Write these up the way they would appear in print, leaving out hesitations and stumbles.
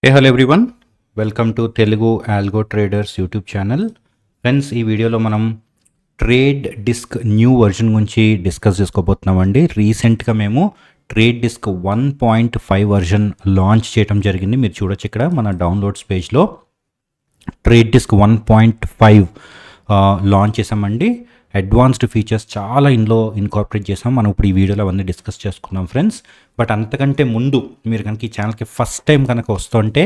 Hey hello everyone, welcome to Telugu algo traders YouTube channel. Friends, ఈ వీడియోలో మనం trade disc new version గురించి discuss చేసుకోబోతున్నామండి. రీసెంట్గా మేము ట్రేడ్ డిస్క్ 1.5 వర్జన్ లాంచ్ చేయడం జరిగింది. మీరు చూడొచ్చు ఇక్కడ మన డౌన్లోడ్స్ పేజ్లో ట్రేడ్ డిస్క్ 1.5 లాంచ్ చేసామండి. అడ్వాన్స్డ్ ఫీచర్స్ చాలా ఇందులో ఇన్కార్పొరేట్ చేసాం. మనం ఇప్పుడు ఈ వీడియోలో అవన్నీ డిస్కస్ చేసుకున్నాం ఫ్రెండ్స్. బట్ అంతకంటే ముందు మీరు కనుక ఈ ఛానల్కి ఫస్ట్ టైం కనుక వస్తుంటే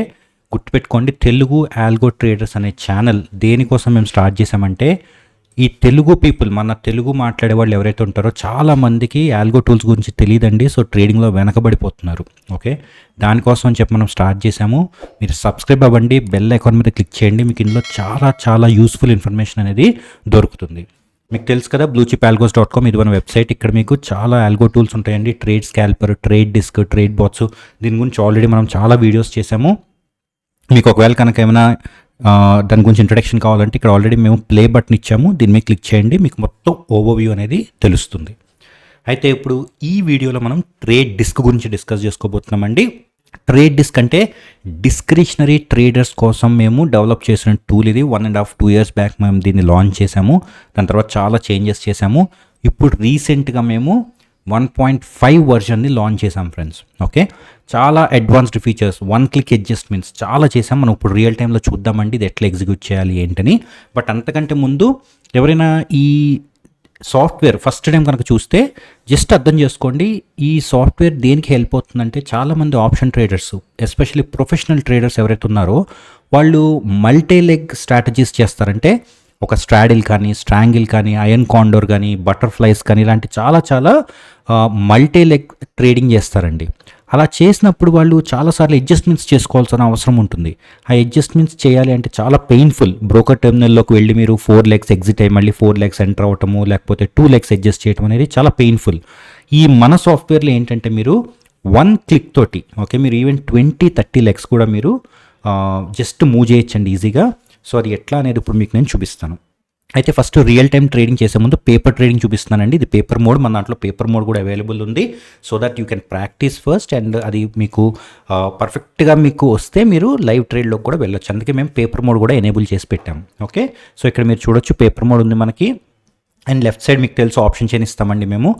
గుర్తుపెట్టుకోండి, తెలుగు ఆల్గో ట్రేడర్స్ అనే ఛానల్ దేనికోసం మేము స్టార్ట్ చేసామంటే, ఈ తెలుగు పీపుల్, మన తెలుగు మాట్లాడే వాళ్ళు ఎవరైతే ఉంటారో చాలా మందికి ఆల్గో టూల్స్ గురించి తెలియదండి. సో ట్రేడింగ్లో వెనకబడిపోతున్నారు. ఓకే, దానికోసం అని చెప్పి మనం స్టార్ట్ చేసాము. మీరు సబ్స్క్రైబ్ అవ్వండి, బెల్ ఐకాన్ మీద క్లిక్ చేయండి. మీకు ఇందులో చాలా యూస్ఫుల్ ఇన్ఫర్మేషన్ అనేది దొరుకుతుంది. మీకు తెలుసు కదా, bluechipalgos.com ఇది మన వెబ్సైట్. ఇక్కడ మీకు చాలా ఆల్గో టూల్స్ ఉంటాయండి. Trade scalper, trade desk, trade bots, దీని గురించి ఆల్రెడీ మనం చాలా వీడియోస్ చేసాము. మీకు ఒకవేళ కనుక ఏమైనా దాని గురించి ఇంట్రడక్షన్ కావాలంటే ఇక్కడ ఆల్రెడీ మేము ప్లే బటన్ ఇచ్చాము, దీని మీద క్లిక్ చేయండి. మీకు మొత్తం ఓవర్వ్యూ అనేది తెలుస్తుంది. అయితే ఇప్పుడు ఈ వీడియోలో మనం ట్రేడ్ డిస్క్ గురించి డిస్కస్ చేసుకోబోతున్నామండి. ట్రేడ్ డిస్క్ అంటే డిస్క్రిషనరీ ట్రేడర్స్ కోసం మేము డెవలప్ చేసిన టూల్. ఇది 1.5-2 years బ్యాక్ మేము దీన్ని లాంచ్ చేసాము. దాని తర్వాత చాలా చేంజెస్ చేసాము. ఇప్పుడు రీసెంట్గా మేము 1.5 వర్జన్ని లాంచ్ చేసాం ఫ్రెండ్స్. ఓకే, చాలా అడ్వాన్స్డ్ ఫీచర్స్, 1 click అడ్జస్ట్మెంట్స్ చాలా చేసాం. మనం ఇప్పుడు రియల్ టైంలో చూద్దామండి ఇది ఎట్లా ఎగ్జిక్యూట్ చేయాలి ఏంటని. బట్ అంతకంటే ముందు ఎవరైనా ఈ సాఫ్ట్వేర్ ఫస్ట్ టైం కనుక చూస్తే జస్ట్ అర్థం చేసుకోండి, ఈ సాఫ్ట్వేర్ దేనికి హెల్ప్ అవుతుందంటే, చాలామంది option traders, especially professional traders ఎవరైతే ఉన్నారో వాళ్ళు మల్టీ లెగ్ స్ట్రాటజీస్ చేస్తారంటే, ఒక స్ట్రాడిల్ కానీ, స్ట్రాంగిల్ కానీ, అయన్ కాండోర్ కానీ, బటర్ఫ్లైస్ కానీ, ఇలాంటి చాలా మల్టీ లెగ్ ట్రేడింగ్ చేస్తారండి. అలా చేసినప్పుడు వాళ్ళు చాలాసార్లు అడ్జస్ట్మెంట్స్ చేసుకోవాల్సిన అవసరం ఉంటుంది. ఆ అడ్జస్ట్మెంట్స్ చేయాలి అంటే చాలా పెయిన్ఫుల్. బ్రోకర్ టెర్మినల్లోకి వెళ్ళి మీరు 4 legs ఎగ్జిట్ అయ్యి మళ్ళీ 4 legs ఎంటర్ అవటము, లేకపోతే 2 legs అడ్జస్ట్ చేయడం అనేది చాలా పెయిన్ఫుల్. ఈ మన సాఫ్ట్వేర్లో ఏంటంటే మీరు 1 click తోటి, ఓకే, మీరు ఈవెన్ 20-30 legs కూడా మీరు జస్ట్ మూవ్ చేయొచ్చండి ఈజీగా. సో అది ఎట్లా అనేది ఇప్పుడు మీకు నేను చూపిస్తాను. అయితే ఫస్ట్ రియల్ టైం ట్రేడింగ్ చేసే ముందు పేపర్ ట్రేడింగ్ చూపిస్తున్నానండి. ఇది పేపర్ మోడ్, మన దాంట్లో పేపర్ మోడ్ కూడా అవైలబుల్ ఉంది. So that you can practice first, and అది మీకు పర్ఫెక్ట్గా మీకు వస్తే మీరు లైవ్ ట్రేడ్లోకి కూడా వెళ్ళొచ్చు. అందుకే మేము పేపర్ మోడ్ కూడా ఎనేబుల్ చేసి పెట్టాం. ఓకే, సో ఇక్కడ మీరు చూడొచ్చు పేపర్ మోడ్ ఉంది మనకి. అండ్ లెఫ్ట్ సైడ్ మీకు తెలుసు ఆప్షన్ చైన్ ఇస్తామండి మేము.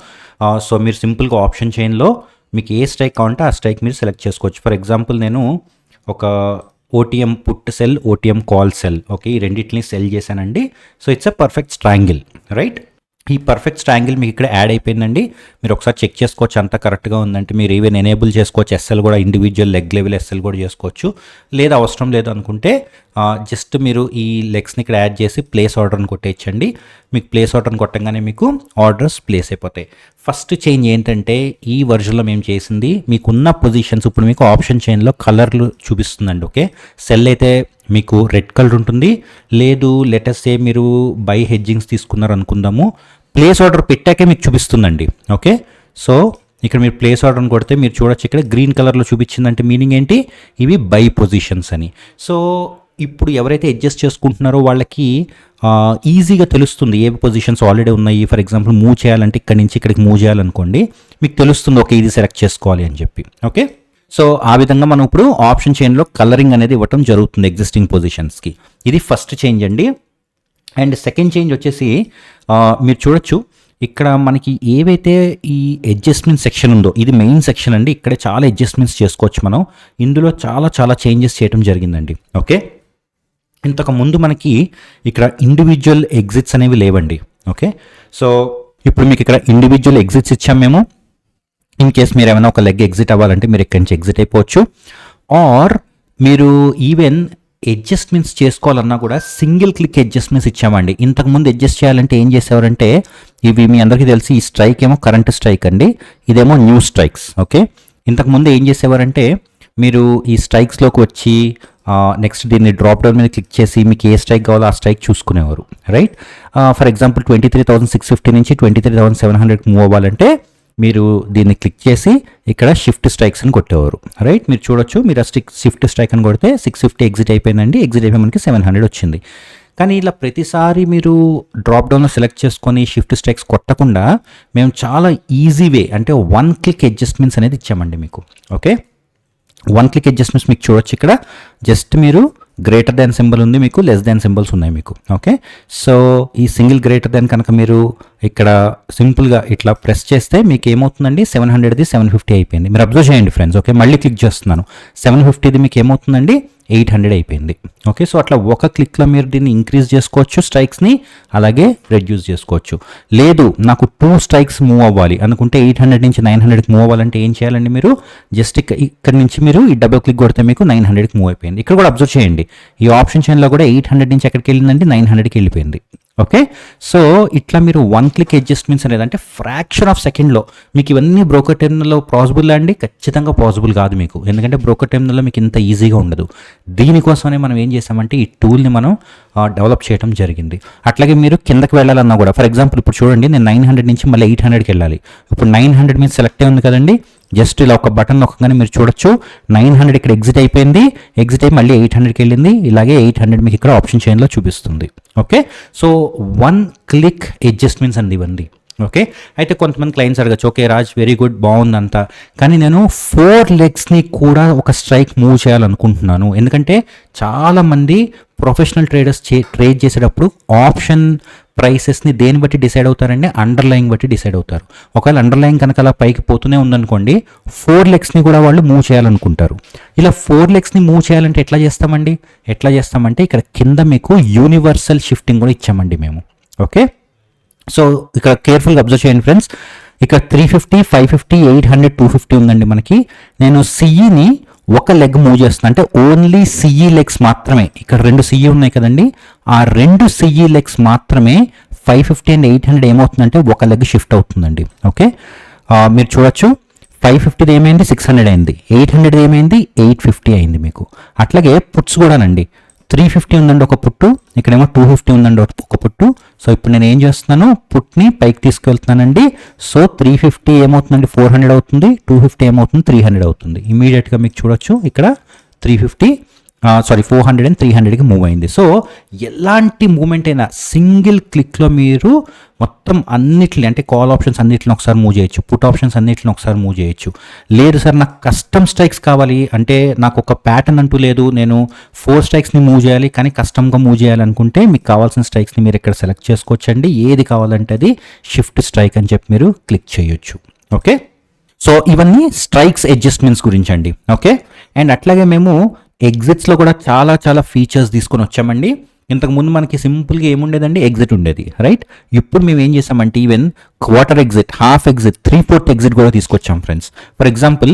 సో మీరు సింపుల్గా ఆప్షన్ చైన్లో మీకు ఏ స్ట్రైక్ కావాలంటే ఆ స్ట్రైక్ మీరు సెలెక్ట్ చేసుకోవచ్చు. ఫర్ ఎగ్జాంపుల్ నేను ఒక OTM put cell, OTM call cell, okay, ఈ రెండింటిని సెల్ చేశానండి. So it's a perfect స్ట్రాంగిల్, right. ఈ పర్ఫెక్ట్ స్ట్రాంగిల్ మీకు ఇక్కడ యాడ్ అయిపోయిందండి. మీరు ఒకసారి చెక్ చేసుకోవచ్చు అంతా కరెక్ట్గా ఉందంటే. మీరు ఈవెన్ ఎనేబుల్ చేసుకోవచ్చు ఎస్ఎల్ కూడా, ఇండివిజువల్ లెగ్ లెవెల్ ఎస్ఎల్ కూడా చేసుకోవచ్చు. లేదా అవసరం లేదు అనుకుంటే జస్ట్ మీరు ఈ లెగ్స్ని ఇక్కడ యాడ్ చేసి ప్లేస్ ఆర్డర్ని కొట్టేయచ్చండి. మీకు ప్లేస్ ఆర్డర్ని కొట్టంగానే మీకు ఆర్డర్స్ ప్లేస్ అయిపోతాయి. ఫస్ట్ చేంజ్ ఏంటంటే, ఈ వర్జన్లో మేము చేసింది మీకున్న పొజిషన్స్ ఇప్పుడు మీకు ఆప్షన్ చైన్లో కలర్లు చూపిస్తుందండి. ఓకే, సెల్ అయితే మీకు రెడ్ కలర్ ఉంటుంది. లేదు లెటర్స్ సే మీరు బై హెడ్జింగ్స్ తీసుకున్నారు అనుకుందాము, ప్లేస్ ఆర్డర్ పెట్టాకే మీకు చూపిస్తుందండి. ఓకే, సో ఇక్కడ మీరు ప్లేస్ ఆర్డర్ని కొడితే మీరు చూడొచ్చు ఇక్కడ గ్రీన్ కలర్లో చూపించిందంటే మీనింగ్ ఏంటి, ఇవి బై పొజిషన్స్ అని. సో ఇప్పుడు ఎవరైతే అడ్జస్ట్ చేసుకుంటున్నారో వాళ్ళకి ఈజీగా తెలుస్తుంది ఏ పొజిషన్స్ ఆల్రెడీ ఉన్నాయి. ఫర్ ఎగ్జాంపుల్ మూవ్ చేయాలంటే ఇక్కడ నుంచి ఇక్కడికి మూవ్ చేయాలనుకోండి, మీకు తెలుస్తుంది ఓకే ఇది సెలెక్ట్ చేసుకోవాలి అని చెప్పి. ఓకే, సో ఆ విధంగా మనం ఇప్పుడు ఆప్షన్ చైన్లో కలరింగ్ అనేది ఇవ్వటం జరుగుతుంది ఎగ్జిస్టింగ్ పొజిషన్స్కి. ఇది ఫస్ట్ చేంజ్ అండి. అండ్ సెకండ్ చేంజ్ వచ్చేసి మీరు చూడొచ్చు ఇక్కడ మనకి ఏవైతే ఈ అడ్జస్ట్మెంట్ సెక్షన్ ఉందో, ఇది మెయిన్ సెక్షన్ అండి. ఇక్కడ చాలా అడ్జస్ట్మెంట్స్ చేసుకోవచ్చు మనం. ఇందులో చాలా చేంజెస్ చేయడం జరిగిందండి. ఓకే, ఇంతకు ముందు మనకి ఇక్కడ ఇండివిజువల్ ఎగ్జిట్స్ అనేవి లేవండి. ఓకే, సో ఇప్పుడు మీకు ఇక్కడ ఇండివిజువల్ ఎగ్జిట్స్ ఇచ్చాం మేము. ఇన్ కేస్ మీరు ఏమైనా ఒక లెగ్ ఎగ్జిట్ అవ్వాలంటే మీరు ఇక్కడి నుంచి ఎగ్జిట్ అయిపోవచ్చు. ఆర్ మీరు ఈవెన్ అడ్జస్ట్మెంట్స్ చేసుకోవాలన్నా కూడా సింగిల్ క్లిక్ అడ్జస్ట్మెంట్స్ ఇచ్చామండి. ఇంతకుముందు అడ్జస్ట్ చేయాలంటే ఏం చేసేవారంటే, ఇవి మీ అందరికీ తెలిసి ఈ స్ట్రైక్ ఏమో కరెంట్ స్ట్రైక్ అండి, ఇదేమో న్యూ స్ట్రైక్స్. ఓకే, ఇంతకుముందు ఏం చేసేవారంటే మీరు ఈ స్ట్రైక్స్లోకి వచ్చి నెక్స్ట్ దీన్ని డ్రాప్ డౌన్ మీద క్లిక్ చేసి మీకు ఏ స్ట్రైక్ కావాలో ఆ స్ట్రైక్ చూసుకునేవారు, రైట్. ఫర్ ఎగ్జాంపుల్ 23,650 నుంచి 23,700 మూవ్ అవ్వాలంటే మీరు దీన్ని క్లిక్ చేసి ఇక్కడ షిఫ్ట్ స్ట్రైక్స్ అని కొట్టేవారు, రైట్. మీరు చూడొచ్చు, మీరు ఆ షిఫ్ట్ స్ట్రైక్ అని కొడితే 650 ఎగ్జిట్ అయిపోయిందండి. ఎగ్జిట్ అయిపోయి మనకి 700 వచ్చింది. కానీ ఇలా ప్రతిసారి మీరు డ్రాప్ డౌన్లో సెలెక్ట్ చేసుకొని షిఫ్ట్ స్ట్రైక్స్ కొట్టకుండా మేము చాలా ఈజీ వే అంటే 1 click అడ్జస్ట్మెంట్స్ అనేది ఇచ్చామండి మీకు. ఓకే, వన్ క్లిక్ అడ్జస్ట్మెంట్స్ మీకు చూడొచ్చు ఇక్కడ. జస్ట్ మీరు గ్రేటర్ దాన్ సింబల్ ఉంది, మీకు లెస్ దాన్ సింబల్స్ ఉన్నాయి మీకు. ఓకే, సో ఈ సింగిల్ గ్రేటర్ దాన్ కనుక మీరు ఇక్కడ సింపుల్గా ఇట్లా ప్రెస్ చేస్తే మీకు ఏమవుతుందండి, 700ది 750 అయిపోయింది. మీరు అబ్జర్వ్ చేయండి ఫ్రెండ్స్. ఓకే, మళ్ళీ క్లిక్ చేస్తున్నాను, 750ది మీకు ఏమవుతుందండి, 800 అయిపోయింది. ఓకే, సో అట్లా ఒక క్లిక్లో మీరు దీన్ని ఇంక్రీజ్ చేసుకోవచ్చు స్ట్రైక్స్ని, అలాగే రెడ్యూస్ చేసుకోవచ్చు. లేదు నాకు 2 స్ట్రైక్స్ మూవ్ అవ్వాలి అనుకుంటే 800 నుంచి 900కి మూవ్ అవ్వాలంటే ఏం చేయాలండి, మీరు జస్ట్ ఇక్కడ నుంచి మీరు ఈ డబుల్ క్లిక్ కొడితే మీకు 900కి మూవ్ అయిపోయింది. ఇక్కడ కూడా అబ్జర్వ్ చేయండి, ఈ ఆప్షన్ చైన్లో కూడా 800 నుంచి ఎక్కడికి వెళ్ళిందండి, 900కి వెళ్ళిపోయింది. ఓకే, సో ఇట్లా మీరు వన్ క్లిక్ అడ్జస్ట్మెంట్స్ అనేది అంటే ఫ్రాక్షన్ ఆఫ్ సెకండ్లో మీకు ఇవన్నీ బ్రోకర్ టెర్మినల్లో పాసిబుల్ అండి, ఖచ్చితంగా పాసిబుల్ కాదు మీకు, ఎందుకంటే బ్రోకర్ టెర్మినల్లో మీకు ఇంత ఈజీగా ఉండదు. దీనికోసమనే మనం ఏం చేసామంటే ఈ టూల్ని మనం డెవలప్ చేయడం జరిగింది. అట్లాగే మీరు కిందకి వెళ్ళాలన్నా కూడా, ఫర్ ఎగ్జాంపుల్ ఇప్పుడు చూడండి, నేను 900 నుంచి మళ్ళీ 800కి వెళ్ళాలి. ఇప్పుడు 900 మీద సెలెక్ట్ అయి ఉంది కదండి, జస్ట్ ఇలా ఒక బటన్ నొక్కగానే మీరు చూడొచ్చు 900 ఇక్కడ ఎగ్జిట్ అయిపోయింది, ఎగ్జిట్ అయ్యి మళ్ళీ 800కి వెళ్ళింది. ఇలాగే 800 మీకు ఇక్కడ ఆప్షన్ చైన్లో చూపిస్తుంది. Okay, so one click adjustments అండి ఇవన్నీ. ఓకే, అయితే కొంతమంది క్లయింట్స్ అడగచ్చు, ఓకే రాజ్ వెరీ గుడ్ బాగుందంతా, కానీ నేను 4 లెగ్స్ని కూడా ఒక స్ట్రైక్ మూవ్ చేయాలనుకుంటున్నాను. ఎందుకంటే చాలామంది ప్రొఫెషనల్ ట్రేడర్స్ ట్రేడ్ చేసేటప్పుడు ఆప్షన్ ప్రైసెస్ని దేని బట్టి డిసైడ్ అవుతారండి, అండర్లైన్ బట్టి డిసైడ్ అవుతారు. ఒకవేళ అండర్లైన్ కనుక అలా పైకి పోతూనే ఉందనుకోండి, 4 లెగ్స్ని కూడా వాళ్ళు మూవ్ చేయాలనుకుంటారు. ఇలా 4 లెగ్స్ని మూవ్ చేయాలంటే ఎట్లా చేస్తామంటే ఇక్కడ కింద మీకు యూనివర్సల్ షిఫ్టింగ్ కూడా ఇచ్చామండి మేము. ఓకే, సో ఇక్కడ కేర్ఫుల్గా అబ్జర్వ్ చేయండి ఫ్రెండ్స్, ఇక్కడ 350, 550, 800, 250 ఉందండి మనకి. నేను సిఈని ఒక లెగ్ మూవ్ చేస్తున్నా, అంటే ఓన్లీ సిఈ లెగ్స్ మాత్రమే. ఇక్కడ 2 సిఈ ఉన్నాయి కదండి, ఆ 2 సిఈ లెగ్స్ మాత్రమే 550 అండ్ 800 ఏమవుతుందంటే ఒక లెగ్ షిఫ్ట్ అవుతుందండి. ఓకే, మీరు చూడొచ్చు 550 ఏమైంది, 600 అయింది, 800 ఏమైంది, 850 అయింది మీకు. అట్లాగే పుట్స్ కూడానండి, 350 ఉందండి ఒక పుట్టు, ఇక్కడేమో 250 ఉందండి ఒక పుట్టు. సో ఇప్పుడు నేను ఏం చేస్తున్నాను, పుట్ని పైకి తీసుకెళ్తున్నానండి. సో 350 ఏమవుతుందండి, 400 అవుతుంది, 250 ఏమవుతుంది, 300 అవుతుంది. ఇమీడియట్గా మీకు చూడొచ్చు ఇక్కడ 400 అండ్ 300కి మూవ్ అయింది. సో ఎలాంటి మూమెంట్ అయినా సింగిల్ క్లిక్లో మీరు మొత్తం అన్నిటిని, అంటే కాల్ ఆప్షన్స్ అన్నిటిని ఒకసారి మూవ్ చేయొచ్చు, పుట్ ఆప్షన్స్ అన్నిటిని ఒకసారి మూవ్ చేయొచ్చు. లేదు సార్ నాకు కస్టమ్ స్ట్రైక్స్ కావాలి అంటే, నాకు ఒక ప్యాటర్న్ అంటూ లేదు, నేను 4 స్ట్రైక్స్ని మూవ్ చేయాలి కానీ కస్టమ్గా మూవ్ చేయాలనుకుంటే మీకు కావాల్సిన స్ట్రైక్స్ని మీరు ఇక్కడ సెలెక్ట్ చేసుకోవచ్చండి. ఏది కావాలంటే అది షిఫ్ట్ స్ట్రైక్ అని చెప్పి మీరు క్లిక్ చేయొచ్చు. ఓకే, సో ఇవన్నీ స్ట్రైక్స్ అడ్జస్ట్మెంట్స్ గురించి అండి. ఓకే, అండ్ అట్లాగే మేము ఎగ్జిట్స్లో కూడా చాలా ఫీచర్స్ తీసుకొని వచ్చామండి. ఇంతకుముందు మనకి సింపుల్గా ఏముండేదండి, ఎగ్జిట్ ఉండేది, రైట్. ఇప్పుడు మేము ఏం చేసామంటే even quarter exit, half exit, 3/4 exit కూడా తీసుకొచ్చాం ఫ్రెండ్స్. ఫర్ ఎగ్జాంపుల్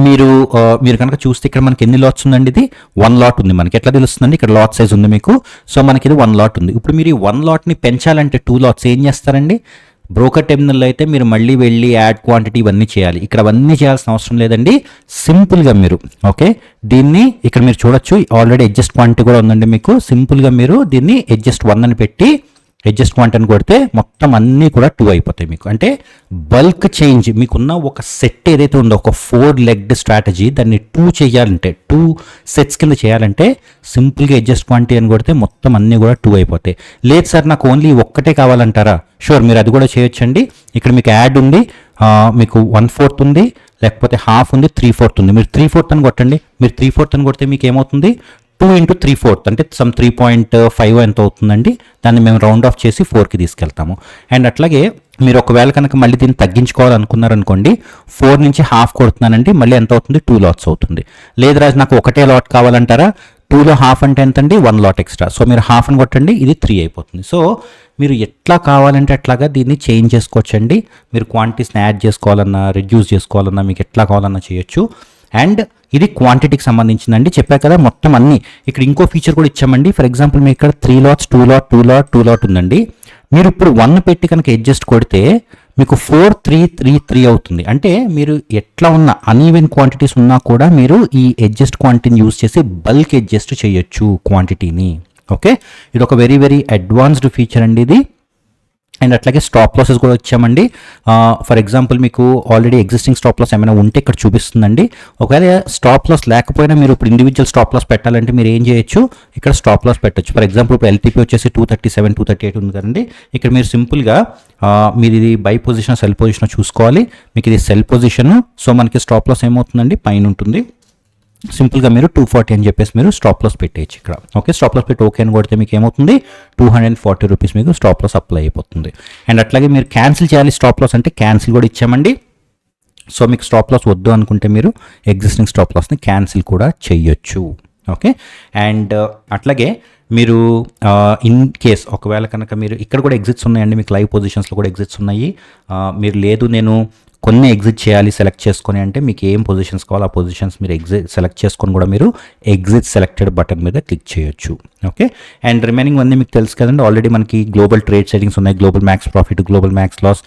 మీరు కనుక చూస్తే ఇక్కడ మనకి ఎన్ని లాట్స్ ఉందండి, ఇది 1 లాట్ ఉంది. మనకి ఎట్లా తెలుస్తుందండి, ఇక్కడ లాట్ సైజ్ ఉంది మీకు. సో మనకి ఇది 1 లాట్ ఉంది. ఇప్పుడు మీరు ఈ 1 లాట్ని పెంచాలంటే 2 లాట్స్ ఏం చేస్తారండి, బ్రోకర్ టెర్మినల్లో అయితే మీరు మళ్ళీ వెళ్ళి యాడ్ క్వాంటిటీ ఇవన్నీ చేయాలి. ఇక్కడ అవన్నీ చేయాల్సిన అవసరం లేదండి, సింపుల్గా మీరు ఓకే దీన్ని ఇక్కడ మీరు చూడొచ్చు, ఆల్రెడీ అడ్జస్ట్ క్వాంటిటీ కూడా ఉందండి మీకు. సింపుల్గా మీరు దీన్ని అడ్జస్ట్ 1 అని పెట్టి అడ్జస్ట్ క్వాంటిటీ అని కొడితే మొత్తం అన్నీ కూడా 2 అయిపోతాయి మీకు. అంటే బల్క్ చేంజ్ మీకున్న ఒక సెట్ ఏదైతే ఉందో, ఒక 4 లెగ్డ్ స్ట్రాటజీ, దాన్ని 2 చేయాలంటే 2 సెట్స్ కింద చేయాలంటే సింపుల్గా అడ్జస్ట్ క్వాంటిటీ అని కొడితే మొత్తం అన్నీ కూడా 2 అయిపోతాయి. లేదు సార్ నాకు ఓన్లీ ఒక్కటే కావాలంటారా, షూర్ మీరు అది కూడా చేయొచ్చండి. ఇక్కడ మీకు యాడ్ ఉంది, మీకు 1/4 ఉంది, లేకపోతే హాఫ్ ఉంది, 3/4 ఉంది. మీరు 3/4 అని కొట్టండి. మీరు 3/4 అని కొడితే మీకు ఏమవుతుంది, 2 × 3/4 అంటే సమ్ 3.5 ఎంత అవుతుందండి. దాన్ని మేము రౌండ్ ఆఫ్ చేసి 4కి తీసుకెళ్తాము. అండ్ అట్లాగే మీరు ఒకవేళ కనుక మళ్ళీ దీన్ని తగ్గించుకోవాలనుకున్నారనుకోండి, 4 నుంచి హాఫ్ కొడుతున్నానండి, మళ్ళీ ఎంత అవుతుంది, 2 లాట్స్ అవుతుంది. లేదు రాజు నాకు ఒకటే లాట్ కావాలంటారా, 2లో హాఫ్ అంటే ఎంతండి, 1 లాట్ ఎక్స్ట్రా. సో మీరు హాఫ్ అని కొట్టండి, ఇది 3 అయిపోతుంది. సో మీరు ఎట్లా కావాలంటే అట్లాగా దీన్ని చేంజ్ చేసుకోవచ్చండి. మీరు క్వాంటిటీస్ని యాడ్ చేసుకోవాలన్నా, రిడ్యూస్ చేసుకోవాలన్నా, మీకు ఎట్లా కావాలన్నా చేయొచ్చు. అండ్ ఇది క్వాంటిటీకి సంబంధించిందండి, చెప్పా కదా మొత్తం అన్ని. ఇక్కడ ఇంకో ఫీచర్ కూడా ఇచ్చామండి. ఫర్ ఎగ్జాంపుల్ మీకు ఇక్కడ 3 లాట్స్, 2 లాట్, 2 లాట్, 2 లాట్ ఉందండి. మీరు ఇప్పుడు 1 పెట్టి కనుక అడ్జస్ట్ కొడితే మీకు 4, 3, 3, 3 అవుతుంది. అంటే మీరు ఎట్లా ఉన్న అన్ఈవెన్ క్వాంటిటీస్ ఉన్నా కూడా మీరు ఈ అడ్జస్ట్ క్వాంటిటీని యూజ్ చేసి బల్క్ అడ్జస్ట్ చేయొచ్చు క్వాంటిటీని. ఓకే, ఇది ఒక వెరీ అడ్వాన్స్డ్ ఫీచర్ అండి ఇది. అండ్ అట్లాగే స్టాప్ లాసెస్ కూడా వచ్చామండి. ఫర్ ఎగ్జాంపుల్ మీకు ఆల్రెడీ ఎగ్జిస్టింగ్ స్టాప్ లాస్ ఏమైనా ఉంటే ఇక్కడ చూపిస్తుందండి. ఒకవేళ స్టాప్ లాస్ లేకపోయినా మీరు ఇప్పుడు ఇండివిజువల్ స్టాప్ లాస్ పెట్టాలంటే మీరు ఏం చేయొచ్చు, ఇక్కడ స్టాప్ లాస్ పెట్టచ్చు. ఫర్ ఎగ్జాంపుల్ ఇప్పుడు ఎల్టీపీ వచ్చేసి 237, 238 ఉంది కదండి. ఇక్కడ మీరు సింపుల్గా మీరు ఇది బై పొజిషన్, సెల్ పొజిషన్ చూసుకోవాలి. మీకు ఇది సెల్ పొజిషన్. సో మనకి స్టాప్ లాస్ ఏమవుతుందండి, పైన ఉంటుంది. సింపుల్గా మీరు 240 అని చెప్పేసి మీరు స్టాప్ లాస్ పెట్టేయచ్చు ఇక్కడ. ఓకే, స్టాప్ లాస్ పెట్టి ఓకే అని కొడితే మీకు ఏమవుతుంది, 240 రూపీస్ మీకు స్టాప్ లాస్ అప్లై అయిపోతుంది. అండ్ అట్లాగే మీరు క్యాన్సిల్ చేయాలి స్టాప్ లాస్ అంటే క్యాన్సిల్ కూడా ఇచ్చామండి. సో మీకు స్టాప్ లాస్ వద్దు అనుకుంటే మీరు ఎగ్జిస్టింగ్ స్టాప్ లాస్ని క్యాన్సిల్ కూడా చేయొచ్చు. ఓకే, అండ్ అట్లాగే మీరు ఇన్ కేస్ ఒకవేళ కనుక మీరు ఇక్కడ కూడా ఎగ్జిట్స్ ఉన్నాయండి, మీకు లైవ్ పొజిషన్స్లో కూడా ఎగ్జిట్స్ ఉన్నాయి. మీరు లేదు నేను కొన్ని ఎగ్జిట్ చేయాలి సెలెక్ట్ చేసుకొని అంటే మీకు ఏం పొజిషన్స్ కావాలో ఆ పొజిషన్స్ మీరు సెలెక్ట్ చేసుకొని కూడా మీరు ఎగ్జిట్ సెలెక్టెడ్ బటన్ మీద క్లిక్ చేయొచ్చు. ఓకే, అండ్ రిమైనింగ్ అన్నీ మీకు తెలుసు కదండి, ఆల్రెడీ మనకి గ్లోబల్ ట్రేడ్ సెట్టింగ్స్ ఉన్నాయి, global max profit, global max loss.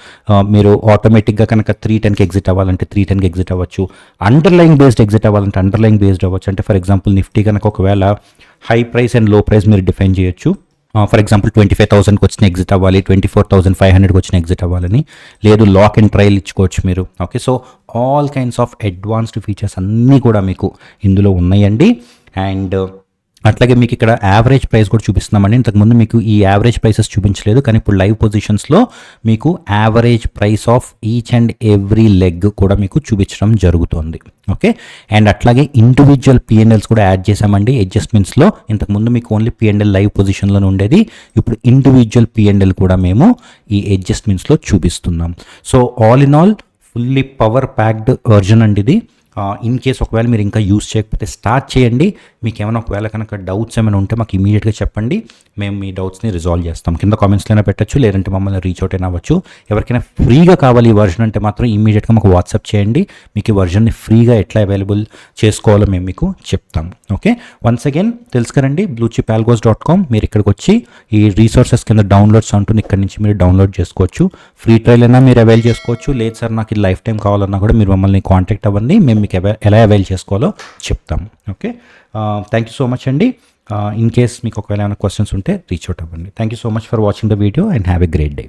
మీరు ఆటోమేటిక్గా కనుక 310కి ఎగ్జిట్ అవ్వాలంటే 310కి ఎగ్జిట్ అవ్వచ్చు, అండర్లైన్ బేస్డ్ ఎగ్జిట్ అవ్వాలంటే అండర్లైన్ బేస్డ్ అవ్వచ్చు. అంటే ఫర్ ఎగ్జాంపుల్ నిఫ్టీ కనుక ఒకవేళ high price and low price మీరు డిఫైన్ చేయొచ్చు. ఫర్ ఎగ్జాంపుల్ 25,000కి వచ్చిన ఎగ్జిట్ అవ్వాలి, 24,500కి వచ్చిన ఎగ్జిట్ అవ్వాలని, లేదు లాక్ అండ్ ట్రయల్ ఇచ్చుకోవచ్చు మీరు. Okay, so all kinds of advanced features అన్నీ కూడా మీకు ఇందులో ఉన్నాయండి. అండ్ అట్లాగే మీకు ఇక్కడ యావరేజ్ ప్రైస్ కూడా చూపిస్తున్నామండి. ఇంతకుముందు మీకు ఈ యావరేజ్ ప్రైసెస్ చూపించలేదు, కానీ ఇప్పుడు లైవ్ పొజిషన్స్లో మీకు average price of each and every leg కూడా మీకు చూపించడం జరుగుతుంది. ఓకే, అండ్ అట్లాగే ఇండివిజువల్ పిఎన్ఎల్స్ కూడా యాడ్ చేసామండి అడ్జస్ట్మెంట్స్లో. ఇంతకుముందు మీకు ఓన్లీ పిఎన్ఎల్ లైవ్ పొజిషన్లోనే ఉండేది, ఇప్పుడు ఇండివిజువల్ పిఎన్ఎల్ కూడా మేము ఈ అడ్జస్ట్మెంట్స్లో చూపిస్తున్నాం. So all in all fully power packed version అండి ఇది. ఇన్ కేస్ ఒకవేళ మీరు ఇంకా యూస్ చేయకపోతే స్టార్ట్ చేయండి. మీకు ఏమైనా ఒకవేళ కనుక డౌట్స్ ఏమైనా ఉంటే మాకు ఇమీడియట్గా చెప్పండి, మేము మీ డౌట్స్ని రిజాల్వ్ చేస్తాం. కింద కామెంట్స్లో అయినా పెట్టచ్చు, లేదంటే మమ్మల్ని రీచ్ అవుట్ అయినా అవ్వచ్చు. ఎవరికైనా ఫ్రీగా కావాలి ఈ వర్జన్ అంటే మాత్రం ఇమీడియట్గా మాకు వాట్సాప్ చేయండి, మీకు ఈ వర్జన్ని ఫ్రీగా ఎట్లా అవైలబుల్ చేసుకోవాలో మేము మీకు చెప్తాం. ఓకే, వన్స్ అగైన్ తెలుసు కదండి, bluechipalgos.com. మీరు ఇక్కడికి వచ్చి ఈ రీసోర్సెస్ కింద డౌన్లోడ్స్ ఉంటుంది, ఇక్కడ నుంచి మీరు డౌన్లోడ్ చేసుకోవచ్చు. ఫ్రీ ట్రయల్ అయినా మీరు అవైల్ చేసుకోవచ్చు, లేదు సార్ నాకు ఇది లైఫ్ టైం కావాలన్నా కూడా మీరు మమ్మల్ని కాంటాక్ట్ అవ్వండి, మేము మీకు ఎలా అవైల్ చేసుకోవాలో చెప్తాం. Okay, thank you so much అండి. ఇన్ కేస్ మీకు ఒకవేళ ఏమైనా క్వశ్చన్స్ ఉంటే రీచ్ అవుట్ అవ్వండి. Thank you so much for watching the video and have a great day.